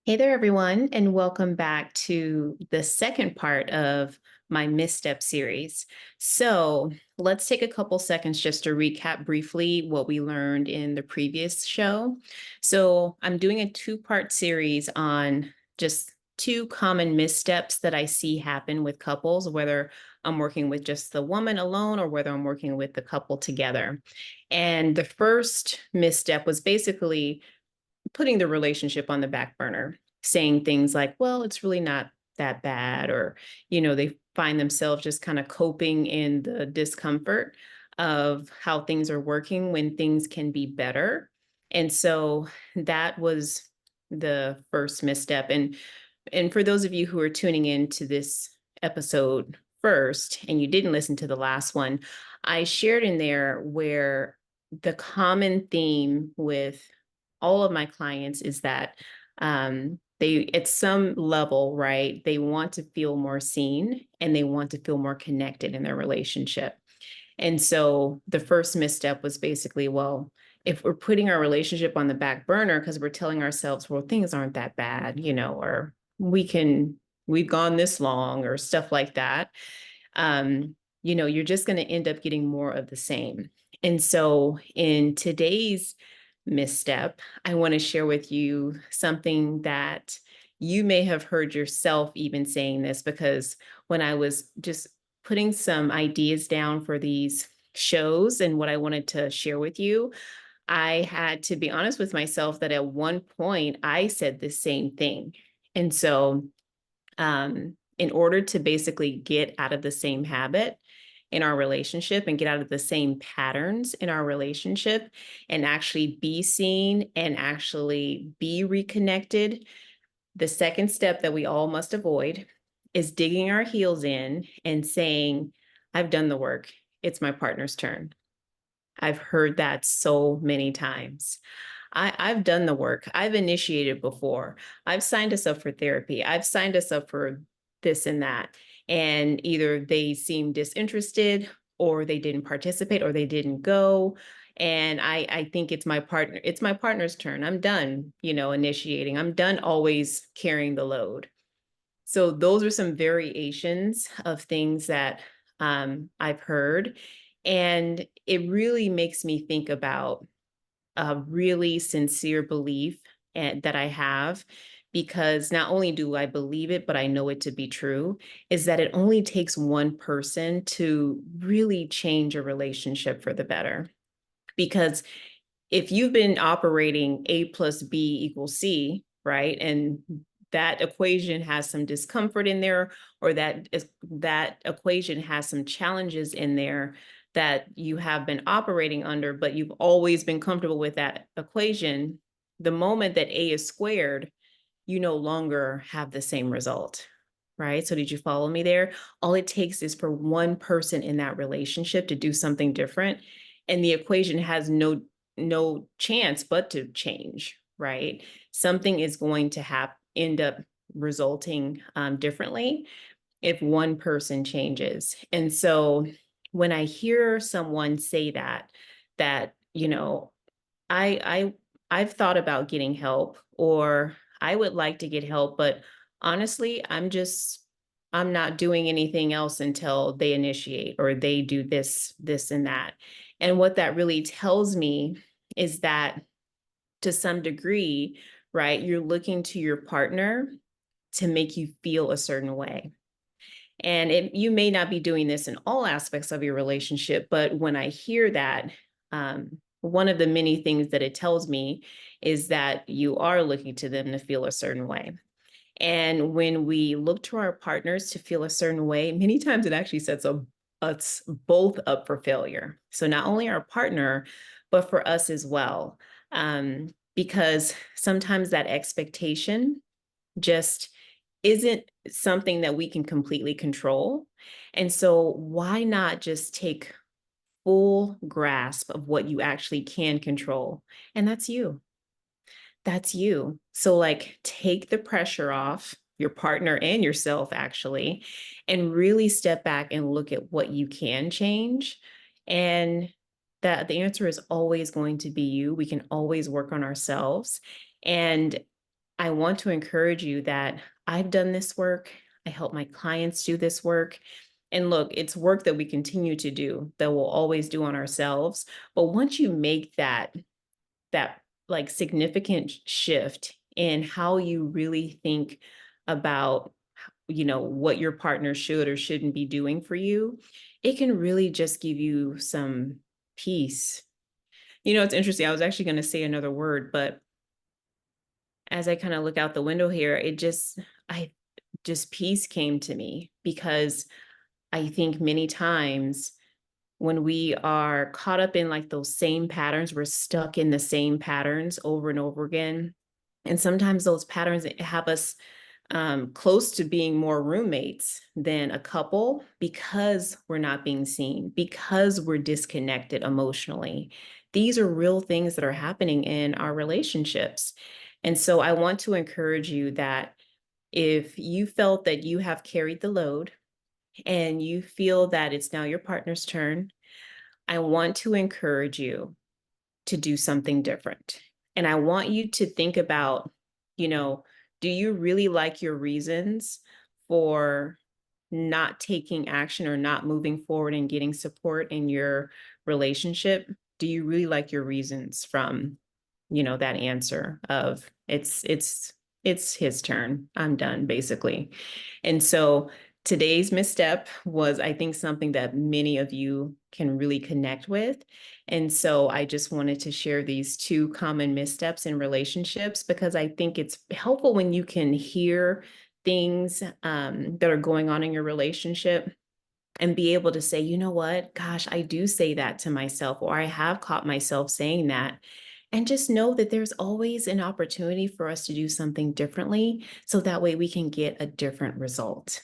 Hey there, everyone, and welcome back to the second part of my misstep series. So let's take a couple seconds just to recap briefly what we learned in the previous show. So I'm doing a two-part series on just two common missteps that I see happen with couples, whether I'm working with just the woman alone or whether I'm working with the couple together. And the first misstep was basically putting the relationship on the back burner, saying things like, well, it's really not that bad, or, they find themselves just kind of coping in the discomfort of how things are working when things can be better. And so that was the first misstep. And for those of you who are tuning in to this episode first and you didn't listen to the last one, I shared in there where the common theme with all of my clients is that they, at some level, right, they want to feel more seen and they want to feel more connected in their relationship. And so the first misstep was basically, well, if we're putting our relationship on the back burner because we're telling ourselves, well, things aren't that bad, or we've gone this long or stuff like that, you're just going to end up getting more of the same. And so in today's misstep, I want to share with you something that you may have heard yourself even saying this, because when I was just putting some ideas down for these shows and what I wanted to share with you, I had to be honest with myself that at one point I said the same thing. And so, in order to basically get out of the same habit in our relationship and get out of the same patterns in our relationship and actually be seen and actually be reconnected, the second step that we all must avoid is digging our heels in and saying, I've done the work. It's my partner's turn. I've heard that so many times. I've done the work. I've initiated before. I've signed us up for therapy. I've signed us up for this and that. And either they seem disinterested or they didn't participate or they didn't go. And I think it's my partner's turn. I'm done, initiating. I'm done always carrying the load. So those are some variations of things that I've heard. And it really makes me think about a really sincere belief that I have, because not only do I believe it, but I know it to be true, is that it only takes one person to really change a relationship for the better. Because if you've been operating A plus B equals C, right? And that equation has some discomfort in there, or that equation has some challenges in there that you have been operating under, but you've always been comfortable with that equation. The moment that A is squared, you no longer have the same result, right? So did you follow me there? All it takes is for one person in that relationship to do something different, and the equation has no chance but to change, right? Something is going to end up resulting differently if one person changes. And so when I hear someone say that I I've thought about getting help, or I would like to get help, but honestly, I'm not doing anything else until they initiate or they do this and that. And what that really tells me is that, to some degree, right, you're looking to your partner to make you feel a certain way. And you may not be doing this in all aspects of your relationship, but when I hear that, one of the many things that it tells me is that you are looking to them to feel a certain way. And when we look to our partners to feel a certain way, many times it actually sets us both up for failure. So not only our partner, but for us as well. Because sometimes that expectation just isn't something that we can completely control. And so why not just take full grasp of what you actually can control? And that's you. That's you. So, like, take the pressure off your partner and yourself, actually, and really step back and look at what you can change. And that the answer is always going to be you. We can always work on ourselves. And I want to encourage you that I've done this work. I help my clients do this work. And look, it's work that we continue to do, that we'll always do on ourselves. But once you make that like significant shift in how you really think about, what your partner should or shouldn't be doing for you, it can really just give you some peace. It's interesting. I was actually going to say another word, but as I kind of look out the window here, I just peace came to me because I think many times when we are caught up in like those same patterns, we're stuck in the same patterns over and over again. And sometimes those patterns have us close to being more roommates than a couple because we're not being seen, because we're disconnected emotionally. These are real things that are happening in our relationships. And so I want to encourage you that if you felt that you have carried the load and you feel that it's now your partner's turn, I want to encourage you to do something different. And I want you to think about, you know, do you really like your reasons for not taking action or not moving forward and getting support in your relationship? Do you really like your reasons from, that answer of it's his turn. I'm done, basically. And so today's misstep was, I think, something that many of you can really connect with. And so I just wanted to share these two common missteps in relationships because I think it's helpful when you can hear things that are going on in your relationship and be able to say, you know what, gosh, I do say that to myself, or I have caught myself saying that. And just know that there's always an opportunity for us to do something differently so that way we can get a different result.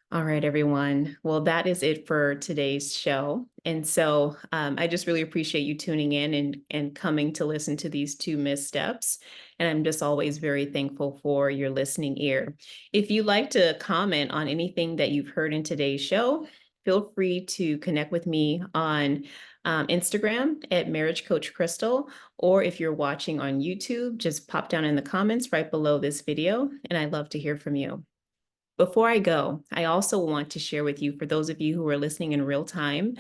All right, everyone. Well, that is it for today's show. And so I just really appreciate you tuning in and coming to listen to these two missteps. And I'm just always very thankful for your listening ear. If you'd like to comment on anything that you've heard in today's show, feel free to connect with me on Instagram at Marriage Coach Crystal, or if you're watching on YouTube, just pop down in the comments right below this video, and I'd love to hear from you. Before I go, I also want to share with you, for those of you who are listening in real time,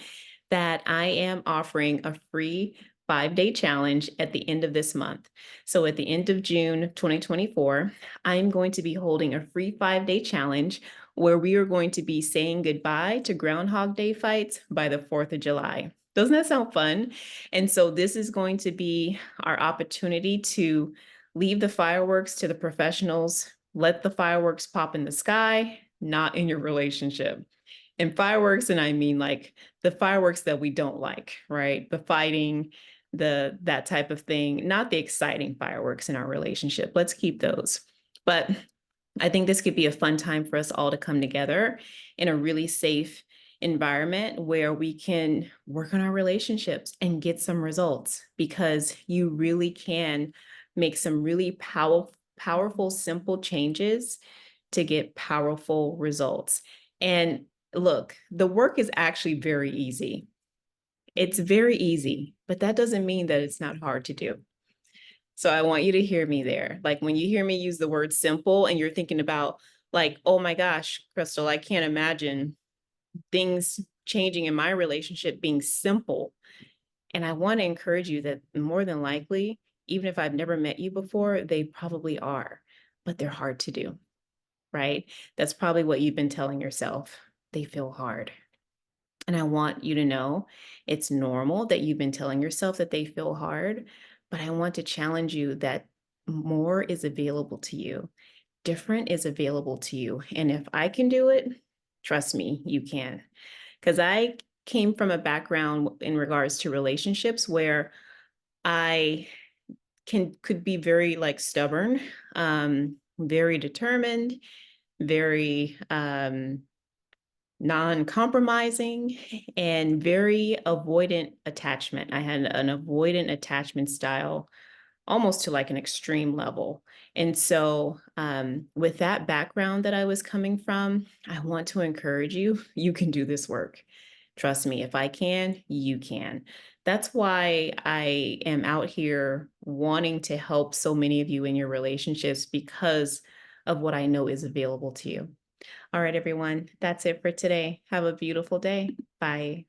that I am offering a free 5-day challenge at the end of this month. So at the end of June 2024, I'm going to be holding a free 5-day challenge where we are going to be saying goodbye to Groundhog Day fights by the 4th of July. Doesn't that sound fun? And so this is going to be our opportunity to leave the fireworks to the professionals. Let the fireworks pop in the sky, not in your relationship. And fireworks, and I mean like the fireworks that we don't like, right? The fighting, that type of thing, not the exciting fireworks in our relationship. Let's keep those. But I think this could be a fun time for us all to come together in a really safe environment where we can work on our relationships and get some results, because you really can make some really powerful, simple changes to get powerful results. And look, the work is actually very easy. It's very easy, but that doesn't mean that it's not hard to do. So I want you to hear me there. Like when you hear me use the word simple and you're thinking about like, oh my gosh, Crystal, I can't imagine things changing in my relationship being simple. And I want to encourage you that more than likely, even if I've never met you before, they probably are, but they're hard to do, right? That's probably what you've been telling yourself. They feel hard. And I want you to know it's normal that you've been telling yourself that they feel hard, but I want to challenge you that more is available to you. Different is available to you. And if I can do it, trust me, you can. Because I came from a background in regards to relationships where I could be very like stubborn, very determined, very non-compromising, and very avoidant attachment. I had an avoidant attachment style almost to like an extreme level. And so with that background that I was coming from, I want to encourage you, you can do this work. Trust me, if I can, you can. That's why I am out here wanting to help so many of you in your relationships because of what I know is available to you. All right, everyone, that's it for today. Have a beautiful day. Bye.